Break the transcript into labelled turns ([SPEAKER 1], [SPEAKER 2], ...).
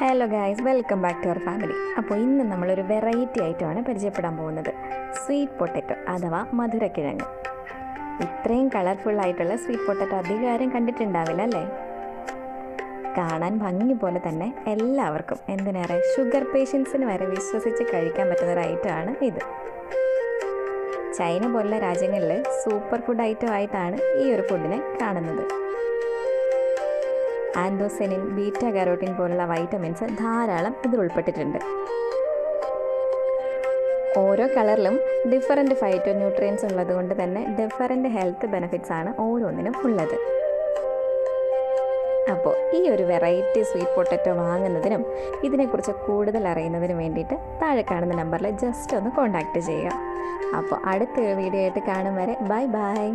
[SPEAKER 1] Hello guys, welcome back to our family. അപ്പോൾ ഇന്ന് നമ്മളൊരു വെറൈറ്റി ഐറ്റമാണ് പരിചയപ്പെടാൻ പോകുന്നത്. സ്വീറ്റ് പൊട്ടറ്റോ അഥവാ മധുരക്കിഴങ്ങ്. ഇത്രയും കളർഫുള്ളായിട്ടുള്ള സ്വീറ്റ് പൊട്ടറ്റോ അധികാരം കണ്ടിട്ടുണ്ടാവില്ല അല്ലേ? കാണാൻ ഭംഗി പോലെ തന്നെ എല്ലാവർക്കും, എന്തിനേറെ ഷുഗർ പേഷ്യൻസിന് വരെ വിശ്വസിച്ച് കഴിക്കാൻ പറ്റുന്ന ഒരു ഐറ്റമാണ് ഇത്. ചൈന പോലുള്ള രാജ്യങ്ങളിൽ സൂപ്പർ ഫുഡ് ഐറ്റം ആയിട്ടാണ് ഈ ഒരു ഫുഡിനെ കാണുന്നത്. ആൻഡോസെനിൻ, ബീറ്റ കരോട്ടിൻ പോലുള്ള വൈറ്റമിൻസ് ധാരാളം ഇതിൽ ഉൾപ്പെട്ടിട്ടുണ്ട്. ഓരോ കളറിലും ഡിഫറൻറ്റ് ഫൈറ്റോ ന്യൂട്രിയൻസ് ഉള്ളത് കൊണ്ട് തന്നെ ഡിഫറൻറ്റ് ഹെൽത്ത് ബെനിഫിറ്റ്സ് ആണ് ഓരോന്നിനും ഉള്ളത്. അപ്പോൾ ഈ ഒരു വെറൈറ്റി സ്വീറ്റ് പൊട്ടറ്റോ വാങ്ങുന്നതിനും ഇതിനെക്കുറിച്ച് കൂടുതൽ അറിയുന്നതിനും വേണ്ടിയിട്ട് താഴെ കാണുന്ന നമ്പറിൽ ജസ്റ്റ് ഒന്ന് കോൺടാക്റ്റ് ചെയ്യുക. അപ്പോൾ അടുത്തൊരു വീഡിയോ ആയിട്ട് കാണും വരെ ബൈ ബൈ.